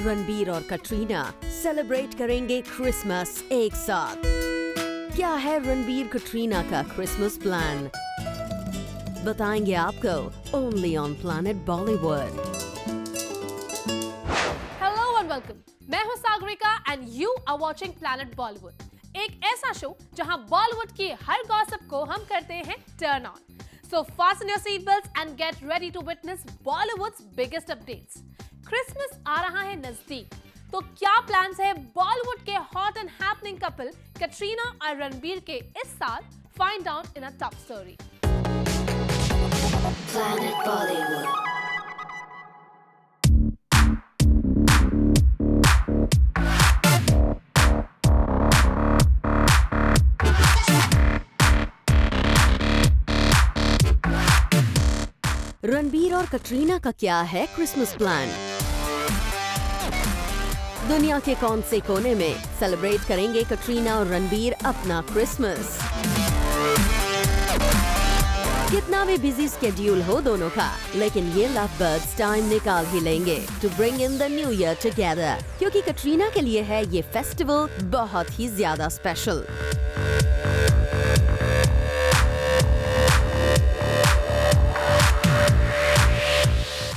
रणबीर और कटरीना सेलिब्रेट करेंगे क्रिसमस एक साथ। क्या है रणबीर कटरीना का क्रिसमस प्लान? बताएंगे आपको only on Planet Bollywood. Hello and welcome, मैं हूं Sagarika and you are watching Planet Bollywood, एक ऐसा शो जहां बॉलीवुड की हर गॉसिप को हम करते हैं turn on. So fasten your seatbelts and get ready to witness Bollywood's biggest updates. Christmas आ रहा है नजदीक, तो क्या प्लान्स है बॉलीवुड के hot and happening couple Katrina और रणबीर के इस साल? Find out in a top story. Planet Bollywood. Ranbir और कटरीना का क्या है क्रिसमस प्लान? दुनिया के कौन से कोने में सेलिब्रेट करेंगे कटरीना और रणबीर अपना क्रिसमस? कितना भी बिजी स्केड्यूल हो दोनों का, लेकिन ये लव बर्ड्स टाइम निकाल ही लेंगे to bring in the new year together, क्योंकि कटरीना के लिए है ये फेस्टिवल बहुत ही ज्यादा स्पेशल।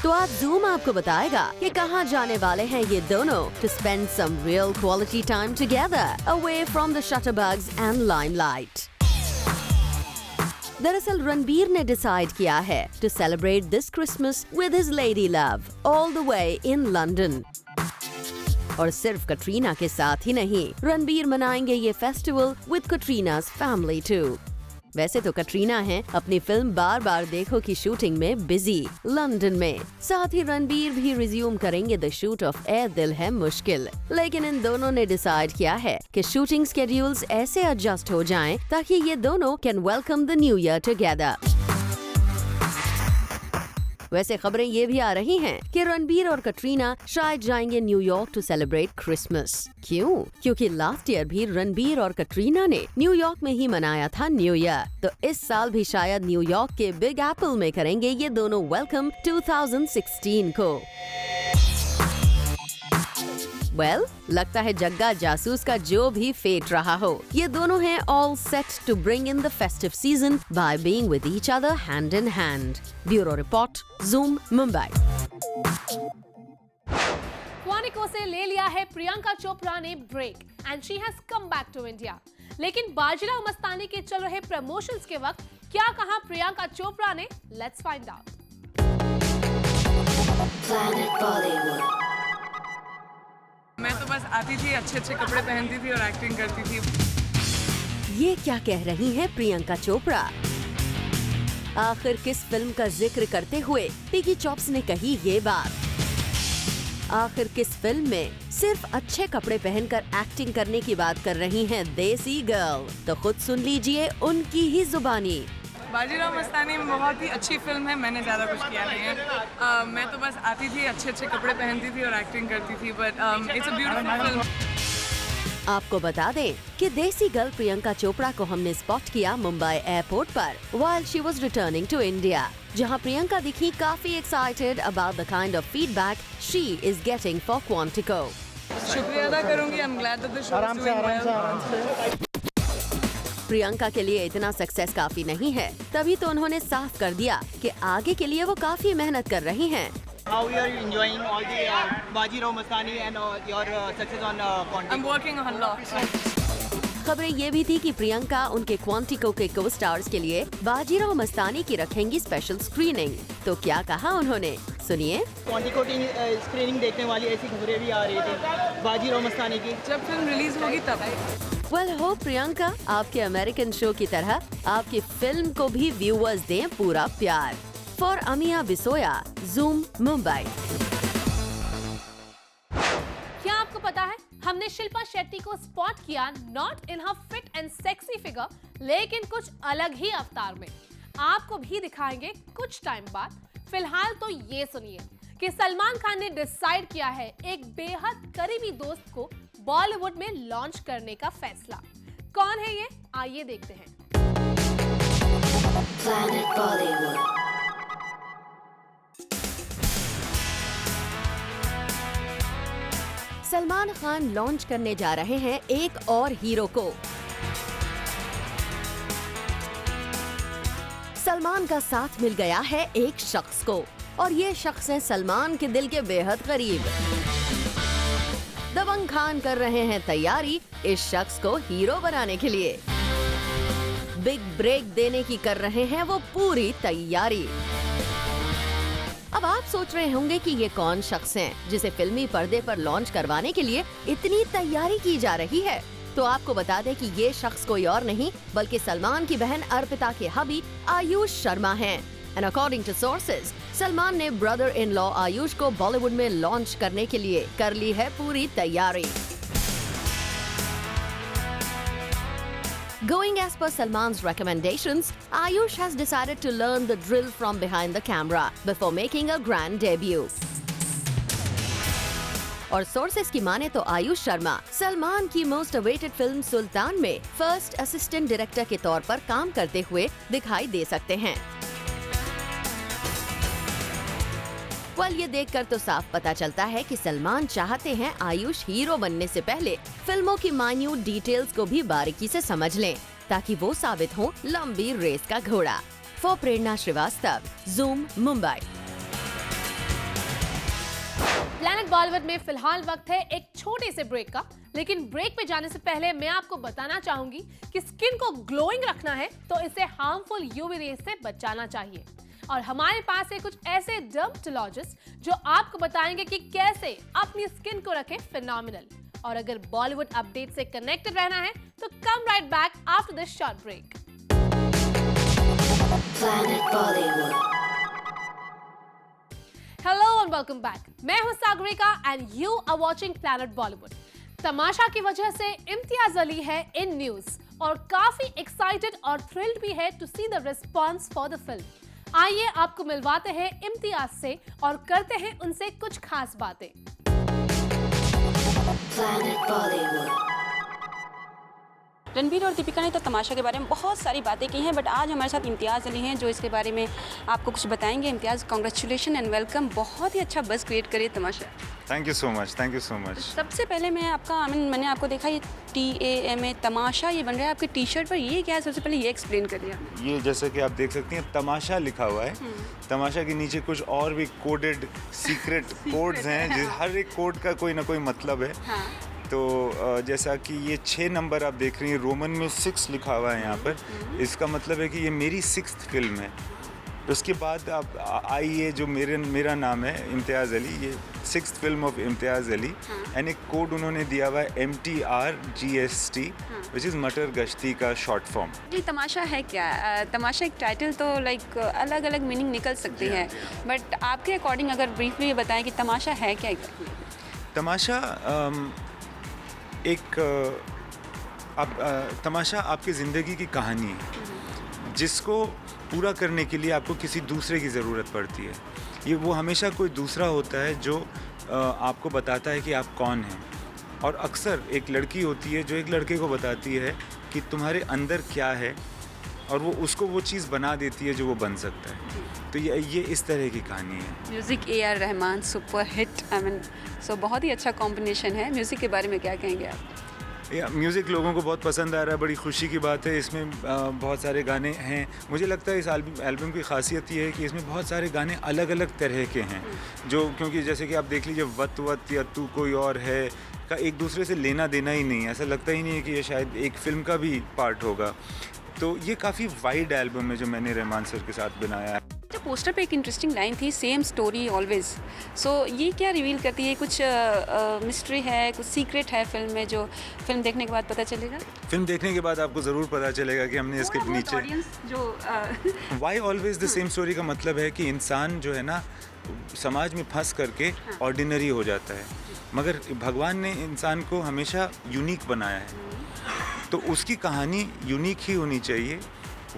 तो आज जूम आपको बताएगा कि कहाँ जाने वाले हैं ये दोनों to spend some real quality time together away from the shutterbugs and limelight. दरअसल रणबीर ने डिसाइड किया है to celebrate this Christmas with his lady love all the way in London. और सिर्फ कटरीना के साथ ही नहीं, रणबीर मनाएंगे ये फेस्टिवल विद कटरीना's फैमिली टू। वैसे तो कटरीना हैं अपनी फिल्म बार बार देखो की शूटिंग में बिजी लंदन में, साथ ही रणबीर भी रिज्यूम करेंगे द शूट ऑफ ए दिल है मुश्किल। लेकिन इन दोनों ने डिसाइड किया है कि शूटिंग स्केड्यूल्स ऐसे एडजस्ट हो जाएं ताकि ये दोनों can welcome the new year together. वैसे खबरें ये भी आ रही हैं कि रणबीर और कटरीना शायद जाएंगे न्यूयॉर्क टू सेलिब्रेट क्रिसमस। क्यों? क्योंकि लास्ट ईयर भी रणबीर और कटरीना ने न्यूयॉर्क में ही मनाया था न्यू ईयर, तो इस साल भी शायद न्यूयॉर्क के बिग एप्पल में करेंगे ये दोनों वेलकम 2016 को। लगता है जग्गा जासूस का जो भी फेट रहा हो, ये दोनों हैं all set to bring in the festive season by being with each other hand in hand. Bureau report, Zoom, Mumbai. Quantico से ले लिया है प्रियंका चोपड़ा ने break and she has come back to India. लेकिन बाजीराव मस्तानी के चल रहे प्रमोशंस के वक्त क्या कहा प्रियंका चोपड़ा ने? Let's find out. Planet Bollywood. मैं तो बस आती थी, अच्छे अच्छे कपड़े पहनती थी और एक्टिंग करती थी। ये क्या कह रही हैं प्रियंका चोपड़ा? आखिर किस फिल्म का जिक्र करते हुए पिगी चॉप्स ने कही ये बात? आखिर किस फिल्म में सिर्फ अच्छे कपड़े पहनकर एक्टिंग करने की बात कर रही हैं देसी गर्ल? तो खुद सुन लीजिए उनकी ही जुबानी। बाजीराव मस्तानी बहुत ही अच्छी फिल्म है, मैंने ज़्यादा कुछ किया नहीं है। मैं तो बस आती थी, अच्छे अच्छे कपड़े पहनती थी और एक्टिंग करती थी, but it's a beautiful film. आपको बता दें कि देसी गर्ल प्रियंका चोपड़ा को हमने स्पॉट किया मुंबई एयरपोर्ट पर while she was returning to India, जहां प्रियंका दिखी काफी excited about the kind of feedback she is getting for Quantico. शुक्रिया अदा करूंगी, I am glad that the show is doing well. Priyanka के लिए इतना सक्सेस काफी नहीं है, तभी तो उन्होंने साफ कर दिया कि आगे के लिए वो काफी मेहनत कर रही हैं। How are you enjoying all the Bajirao Mastani and your success on Quantico? I'm working on lot. खबरें ये भी थी कि प्रियंका उनके क्वांटिको के को स्टार्स के लिए बाजीराव मस्तानी की रखेंगी स्पेशल स्क्रीनिंग। तो क्या कहा उन्होंने, सुनिए। Quantico की स्क्रीनिंग देखने वाली ऐसी खबरें भी आ रही थी बाजीराव मस्तानी की। जब फिल्म रिलीज होगी तब। वेल हो प्रियंका, आपके अमेरिकन शो की तरह आपकी फिल्म को भी व्यूअर्स दें पूरा प्यार। For Amiya Bisoya, Zoom, Mumbai. क्या आपको पता है हमने शिल्पा शेट्टी को स्पॉट किया not in her fit and sexy figure, लेकिन कुछ अलग ही अवतार में। आपको भी दिखाएंगे कुछ टाइम बाद। फिलहाल तो ये सुनिए कि सलमान खान ने डिसाइड किया है एक बेहद करीबी दोस्त को बॉलीवुड में लॉन्च करने का फैसला। कौन है ये? आइए देखते हैं। Planet Bollywood. Salman Khan launch करने जा रहे हैं एक और हीरो को। सलमान का साथ मिल गया है एक शख्स को और ये शख्स है सलमान के दिल के बेहद करीब। दबंग खान कर रहे हैं तैयारी इस शख्स को हीरो बनाने के लिए। बिग ब्रेक देने की कर रहे हैं वो पूरी तैयारी। अब आप सोच रहे होंगे कि ये कौन शख्स हैं जिसे फिल्मी पर्दे पर लॉन्च करवाने के लिए इतनी तैयारी की जा रही है। तो आपको बता दें कि ये शख्स कोई और नहीं बल्कि सलमान की बहन अर्पिता के हबी आयुष शर्मा हैं। And according to sources, Salman ने ब्रदर इन लॉ आयुष को बॉलीवुड में लॉन्च करने के लिए कर ली है पूरी तैयारी। Going as per Salman's recommendations, Ayush has decided to learn the drill from behind the camera before making a grand debut. और सोर्सेस की माने तो आयुष शर्मा सलमान की मोस्ट अवेटेड फिल्म सुल्तान में फर्स्ट असिस्टेंट डायरेक्टर के तौर पर काम करते हुए दिखाई दे सकते हैं। ये देखकर तो साफ पता चलता है कि सलमान चाहते हैं आयुष हीरो बनने से पहले फिल्मों की माइन्यूट डिटेल्स को भी बारीकी से समझ लें ताकि वो साबित हो लंबी रेस का घोड़ा। For Prerna Srivastava, zoom, Mumbai. Planet Bollywood में फिलहाल वक्त है एक छोटे से ब्रेक का, लेकिन ब्रेक पे जाने से पहले मैं आपको बताना चाहूंगी कि स्किन को ग्लोइंग रखना है तो इसे हार्मफुल यूवी रेस से बचाना चाहिए। और हमारे पास है कुछ ऐसे डर्मेटोलॉजिस्ट जो आपको बताएंगे कि कैसे अपनी स्किन को रखें फिनोमिनल। और अगर बॉलीवुड अपडेट से कनेक्टेड रहना है तो come right back after this short break. Planet Bollywood. Hello and welcome back. मैं हूं Sagarika and you are watching Planet Bollywood. Tamasha की वजह से इम्तियाज अली है इन न्यूज और काफी एक्साइटेड और थ्रिल्ड भी है to see the response for the film. आइए आपको मिलवाते हैं इम्तियाज से और करते हैं उनसे कुछ खास बातें। Planet Bollywood. रणबीर और दीपिका ने तो तमाशा के बारे में बहुत सारी बातें की हैं, बट आज हमारे साथ इम्तियाज़ अली हैं जो इसके बारे में आपको कुछ बताएंगे। Imtiaz, congratulation and welcome. बहुत ही अच्छा बस क्रिएट करे Tamasha. Thank you so much, thank you so much. सबसे पहले मैं आपका मैंने आपको देखा ये TAMA तमाशा ये बन रहा है आपके टी शर्ट पर, ये क्या है? सबसे पहले ये एक्सप्लेन करिए। ये जैसे कि आप देख सकती हैं तमाशा लिखा हुआ है। तमाशा के नीचे कुछ और भी कोडेड सीक्रेट कोड्स हैं, हर एक कोड का कोई ना कोई मतलब है। तो जैसा कि ये 6 नंबर आप देख रही हैं, रोमन में 6 लिखा हुआ है यहाँ पर। इसका मतलब है कि ये मेरी 6th फिल्म है। उसके बाद आप आइए जो मेरा नाम है इम्तियाज़ अली, ये 6th film of Imtiaz Ali. And एक कोड उन्होंने दिया हुआ है MTRGST, विच इज़ मटर गश्ती का शॉर्ट फॉर्म। जी, तमाशा है क्या? तमाशा एक टाइटल तो लाइक अलग अलग मीनिंग निकल सकती है, बट आपके अकॉर्डिंग अगर ब्रीफली ये बताएं कि तमाशा है क्या? तमाशा तमाशा आपकी ज़िंदगी की कहानी है जिसको पूरा करने के लिए आपको किसी दूसरे की ज़रूरत पड़ती है। ये वो हमेशा कोई दूसरा होता है जो आपको बताता है कि आप कौन हैं। और अक्सर एक लड़की होती है जो एक लड़के को बताती है कि तुम्हारे अंदर क्या है और वो उसको वो चीज़ बना देती है जो वो बन सकता है। तो ये इस तरह की कहानी है। Music AR Rahman super hit, so बहुत ही अच्छा कॉम्बिनेशन है। म्यूज़िक के बारे में क्या कहेंगे आप? म्यूज़िक लोगों को बहुत पसंद आ रहा है, बड़ी खुशी की बात है। इसमें बहुत सारे गाने हैं। मुझे लगता है इस एल्बम की खासियत ये है कि इसमें बहुत सारे गाने अलग अलग तरह के हैं, जो क्योंकि जैसे कि आप देख लीजिए वत या तू कोई और है का एक दूसरे से लेना देना ही नहीं है। ऐसा लगता ही नहीं है कि ये शायद एक फ़िल्म का भी पार्ट होगा। तो ये काफ़ी वाइड एल्बम है जो मैंने रहमान सर के साथ बनाया है। जो पोस्टर पे एक इंटरेस्टिंग लाइन थी, सेम स्टोरी ऑलवेज, सो ये क्या रिवील करती है? कुछ मिस्ट्री है, कुछ सीक्रेट है फिल्म में जो फिल्म देखने के बाद पता चलेगा? फिल्म देखने के बाद आपको ज़रूर पता चलेगा कि हमने इसके नीचे why always the same story का मतलब है कि इंसान जो है ना समाज में फंस करके ऑर्डिनरी हो जाता है, मगर भगवान ने इंसान को हमेशा यूनिक बनाया है। तो उसकी कहानी यूनिक ही होनी चाहिए।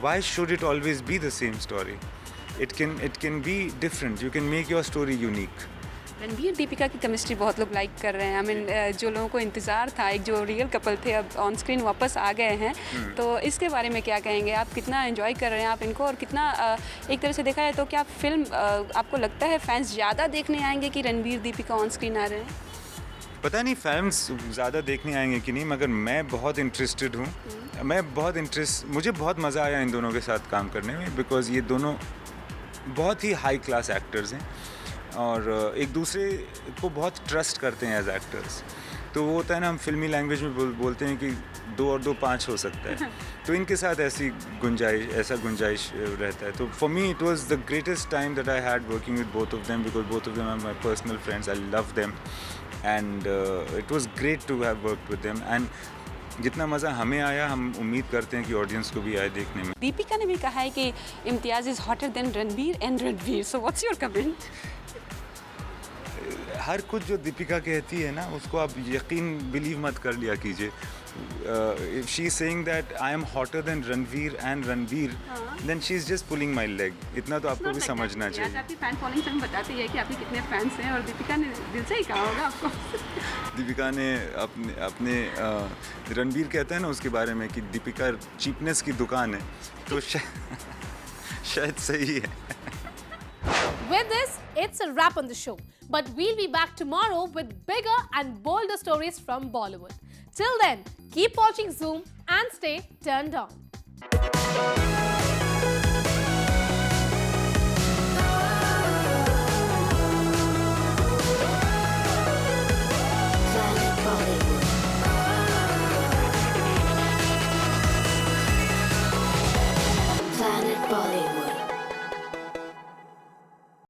Why should it always be the same story? It can be different. You can make your story unique. Ranbir Deepika की केमिस्ट्री बहुत लोग लाइक कर रहे हैं। जो लोगों को इंतज़ार था, एक जो रियल कपल थे अब ऑन स्क्रीन वापस आ गए हैं, तो इसके बारे में क्या कहेंगे आप? कितना एंजॉय कर रहे हैं आप इनको, और कितना एक तरह से देखा है तो क्या फिल्म आपको लगता है फैंस ज़्यादा देखने आएंगे कि रणबीर दीपिका ऑन स्क्रीन आ रहे हैं? पता नहीं फैंस ज़्यादा देखने आएंगे कि नहीं, मगर मैं बहुत इंटरेस्टेड हूँ। मुझे बहुत मज़ा आया इन दोनों के साथ काम करने में, बिकॉज़ ये दोनों बहुत ही हाई क्लास एक्टर्स हैं और एक दूसरे को बहुत ट्रस्ट करते हैं एज एक्टर्स। तो वो होता है ना, हम फिल्मी लैंग्वेज में बोलते हैं कि 2 और 2 5 हो सकता है। तो इनके साथ ऐसा गुंजाइश रहता है। तो for me it was the greatest time that I had working with both of them, because both of them are my personal friends, I love them and it was great to have worked with them. And जितना मज़ा हमें आया, हम उम्मीद करते हैं कि audience को भी आए देखने में। दीपिका ने भी कहा है कि Imtiaz is hotter than Ranbir and Ranveer, so what's your comment? हर कुछ जो दीपिका कहती है ना, उसको आप बिलीव मत कर लिया कीजिए। If she is saying that I am hotter than Ranveer and Ranveer, then she is just pulling my leg. इतना तो आपको भी समझना चाहिए। आपकी फैन फॉलोइंग फिल्म बताती है कि आपके कितने फैंस हैं, और दीपिका ने दिल से ही कहा होगा आपको। दीपिका ने अपने रणबीर कहता है ना उसके बारे में कि दीपिका चीपनेस की दुकान है, तो शायद सही है। With this, it's a wrap on the show. But we'll be back tomorrow with bigger and bolder stories from Bollywood. Till then, keep watching Zoom and stay turned on.